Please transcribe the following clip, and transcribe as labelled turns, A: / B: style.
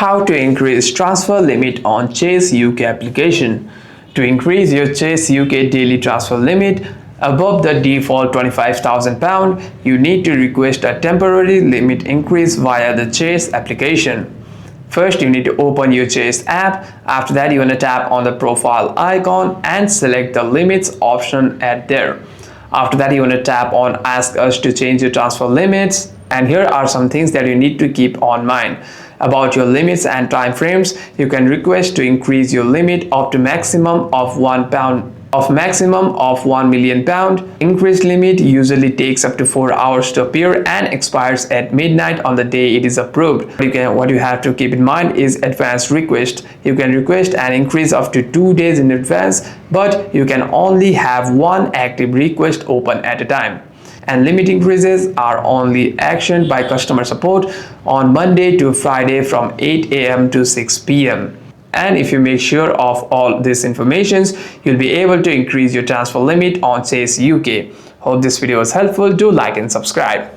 A: How to increase transfer limit on Chase UK application. To increase your Chase UK daily transfer limit above the default £25,000, you need to request a temporary limit increase via the Chase application. First, you need to open your Chase app. After that, you want to tap on the profile icon and select the limits option at there. After that, you want to tap on ask us to change your transfer limits, and here are some things that you need to keep on mind about your limits and time frames. You can request to increase your limit up to maximum of £1 million. Increased limit usually takes up to 4 hours to appear and expires at midnight on the day it is approved. What you have to keep in mind is advance request. You can request an increase up to 2 days in advance, but you can only have one active request open at a time. And limit increases are only actioned by customer support on Monday to Friday from 8 a.m. to 6 p.m. And if you make sure of all these informations, you'll be able to increase your transfer limit on Chase UK. Hope this video was helpful. Do like and subscribe.